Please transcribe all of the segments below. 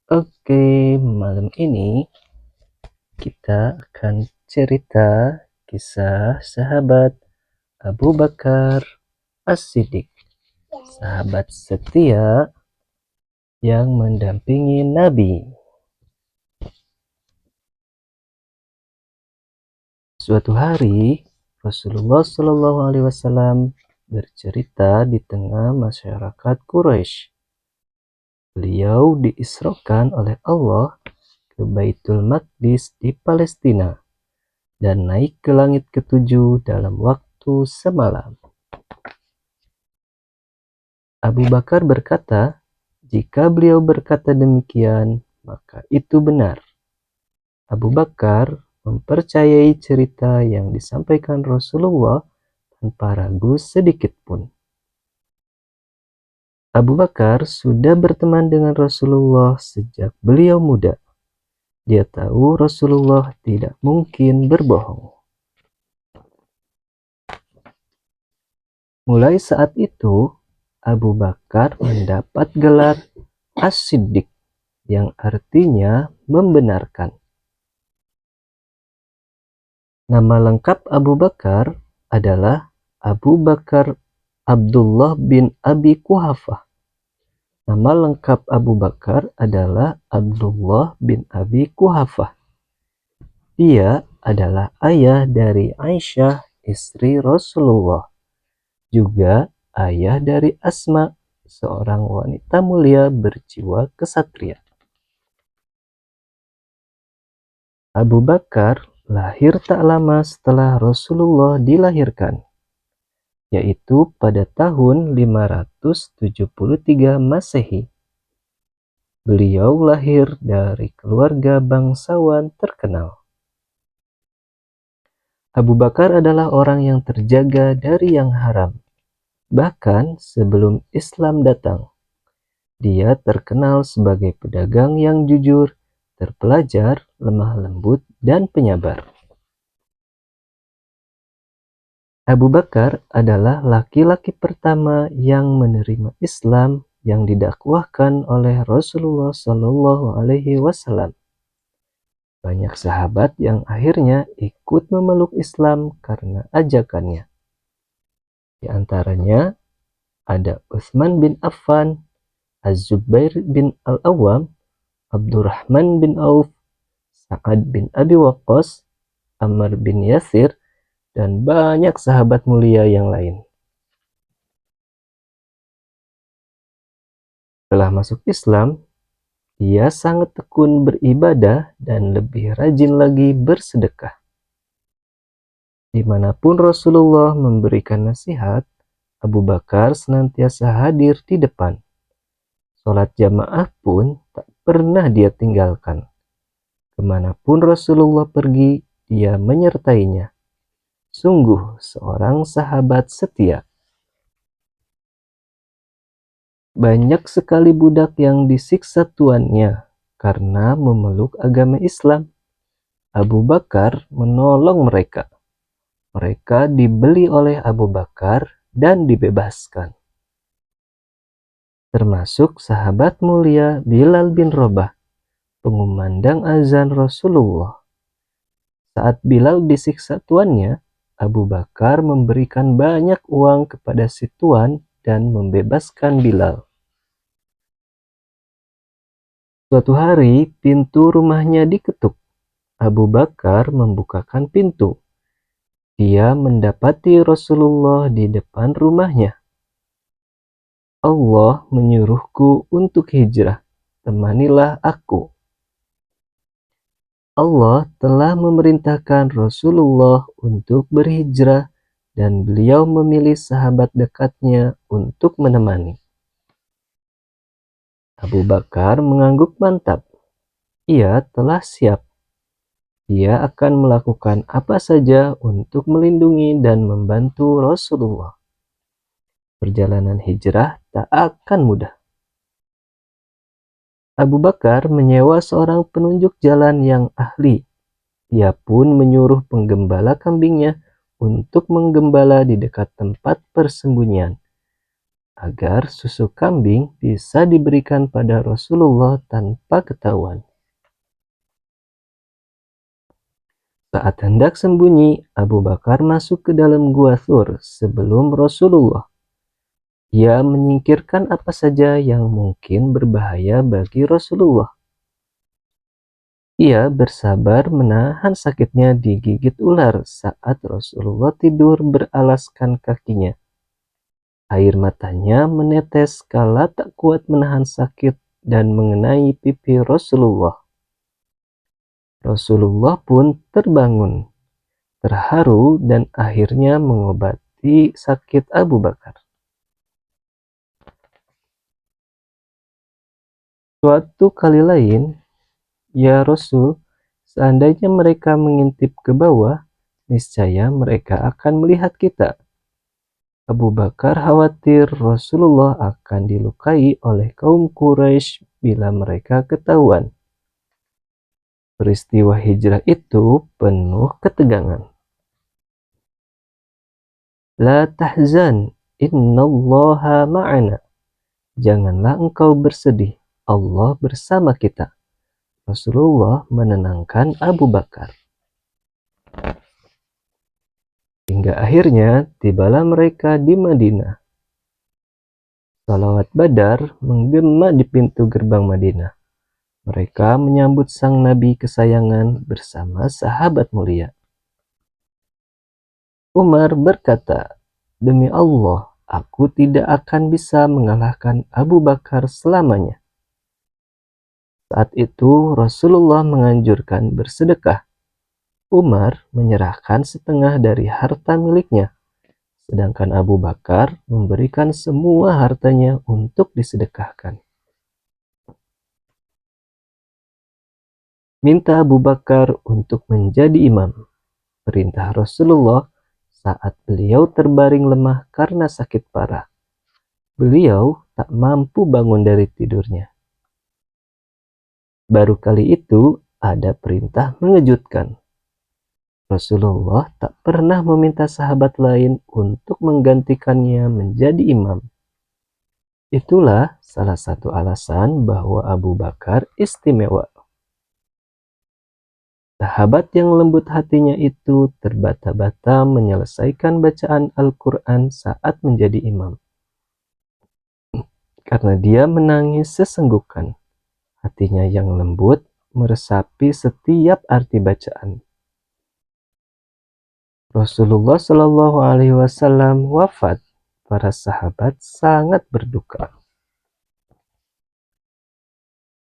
Oke, malam ini kita akan cerita kisah sahabat Abu Bakar As-Siddiq, sahabat setia yang mendampingi Nabi. Suatu hari, Rasulullah Shallallahu Alaihi Wasallam bercerita di tengah masyarakat Quraisy. Beliau diisrokan oleh Allah ke Baitul Maqdis di Palestina dan naik ke langit ketujuh dalam waktu semalam. Abu Bakar berkata, jika beliau berkata demikian, maka itu benar. Abu Bakar mempercayai cerita yang disampaikan Rasulullah tanpa ragu sedikit pun. Abu Bakar sudah berteman dengan Rasulullah sejak beliau muda. Dia tahu Rasulullah tidak mungkin berbohong. Mulai saat itu, Abu Bakar mendapat gelar As-Siddiq yang artinya membenarkan. Nama lengkap Abu Bakar adalah Abu Bakar Abdullah bin Abi Quhafah. Nama lengkap Abu Bakar adalah Abdullah bin Abi Quhafah. Dia adalah ayah dari Aisyah, istri Rasulullah. Juga ayah dari Asma, seorang wanita mulia berjiwa kesatria. Abu Bakar lahir tak lama setelah Rasulullah dilahirkan, yaitu pada tahun 573 Masehi. Beliau lahir dari keluarga bangsawan terkenal. Abu Bakar adalah orang yang terjaga dari yang haram. Bahkan sebelum Islam datang, dia terkenal sebagai pedagang yang jujur, terpelajar, lemah lembut, dan penyabar. Abu Bakar adalah laki-laki pertama yang menerima Islam yang didakwahkan oleh Rasulullah Shallallahu Alaihi Wasallam. Banyak sahabat yang akhirnya ikut memeluk Islam karena ajakannya. Di antaranya ada Utsman bin Affan, Az-Zubair bin Al-Awwam, Abdurrahman bin Auf, Sa'ad bin Abi Waqqas, Ammar bin Yasir, dan banyak sahabat mulia yang lain. Setelah masuk Islam, dia sangat tekun beribadah dan lebih rajin lagi bersedekah. Dimanapun Rasulullah memberikan nasihat, Abu Bakar senantiasa hadir di depan. Sholat jamaah pun tak pernah dia tinggalkan. Kemanapun Rasulullah pergi, dia menyertainya. Sungguh seorang sahabat setia. Banyak sekali budak yang disiksa tuannya karena memeluk agama Islam. Abu Bakar menolong mereka. Mereka dibeli oleh Abu Bakar dan dibebaskan. Termasuk sahabat mulia Bilal bin Rabah, pengumandang azan Rasulullah. Saat Bilal disiksa tuannya, Abu Bakar memberikan banyak uang kepada si tuan dan membebaskan Bilal. Suatu hari, pintu rumahnya diketuk. Abu Bakar membukakan pintu. Dia mendapati Rasulullah di depan rumahnya. Allah menyuruhku untuk hijrah. Temanilah aku. Allah telah memerintahkan Rasulullah untuk berhijrah dan beliau memilih sahabat dekatnya untuk menemani. Abu Bakar mengangguk mantap. Ia telah siap. Dia akan melakukan apa saja untuk melindungi dan membantu Rasulullah. Perjalanan hijrah tak akan mudah. Abu Bakar menyewa seorang penunjuk jalan yang ahli. Ia pun menyuruh penggembala kambingnya untuk menggembala di dekat tempat persembunyian. agar susu kambing bisa diberikan pada Rasulullah tanpa ketahuan. Saat hendak sembunyi, Abu Bakar masuk ke dalam gua Thur sebelum Rasulullah. Ia menyingkirkan apa saja yang mungkin berbahaya bagi Rasulullah. Ia bersabar menahan sakitnya digigit ular saat Rasulullah tidur beralaskan kakinya. Air matanya menetes kala tak kuat menahan sakit dan mengenai pipi Rasulullah. Rasulullah pun terbangun, terharu dan akhirnya mengobati sakit Abu Bakar. Suatu kali lain, ya Rasul, seandainya mereka mengintip ke bawah, niscaya mereka akan melihat kita. Abu Bakar khawatir Rasulullah akan dilukai oleh kaum Quraisy bila mereka ketahuan. Peristiwa hijrah itu penuh ketegangan. La tahzan, innallaha ma'ana. Janganlah engkau bersedih, Allah bersama kita. Rasulullah menenangkan Abu Bakar. Hingga akhirnya tibalah mereka di Madinah. Salawat Badar menggema di pintu gerbang Madinah. Mereka menyambut sang Nabi kesayangan bersama sahabat mulia. Umar berkata, "Demi Allah, aku tidak akan bisa mengalahkan Abu Bakar selamanya." Saat itu Rasulullah menganjurkan bersedekah. Umar menyerahkan setengah dari harta miliknya, sedangkan Abu Bakar memberikan semua hartanya untuk disedekahkan. Minta Abu Bakar untuk menjadi imam. Perintah Rasulullah saat beliau terbaring lemah karena sakit parah. Beliau tak mampu bangun dari tidurnya. Baru kali itu ada perintah mengejutkan. Rasulullah tak pernah meminta sahabat lain untuk menggantikannya menjadi imam. Itulah salah satu alasan bahwa Abu Bakar istimewa. Sahabat yang lembut hatinya itu terbata-bata menyelesaikan bacaan Al-Quran saat menjadi imam. Karena dia menangis sesenggukan. Hatinya yang lembut meresapi setiap arti bacaan. Rasulullah Shallallahu Alaihi Wasallam wafat. Para sahabat sangat berduka.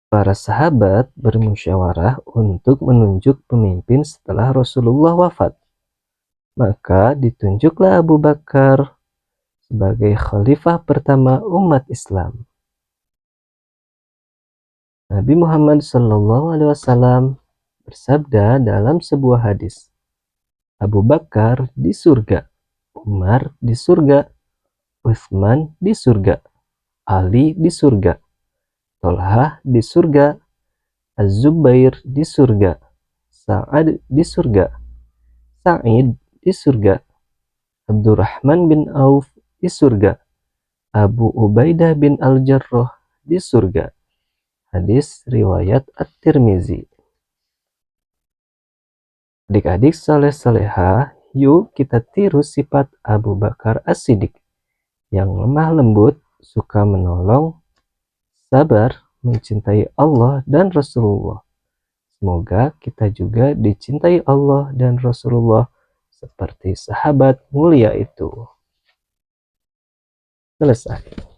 Para sahabat bermusyawarah untuk menunjuk pemimpin setelah Rasulullah wafat. Maka ditunjuklah Abu Bakar sebagai khalifah pertama umat Islam. Nabi Muhammad SAW bersabda dalam sebuah hadis, Abu Bakar di surga, Umar di surga, Utsman di surga, Ali di surga, Tolhah di surga, Az-Zubair di surga, Sa'ad di surga, Sa'id di surga, Abdurrahman bin Auf di surga, Abu Ubaidah bin Al-Jarrah di surga. Hadis riwayat At-Tirmizi. Adik-adik soleh-soleha, yuk kita tiru sifat Abu Bakar As-Siddiq yang lemah lembut, suka menolong, sabar, mencintai Allah dan Rasulullah. Semoga kita juga dicintai Allah dan Rasulullah seperti sahabat mulia itu. Selesai.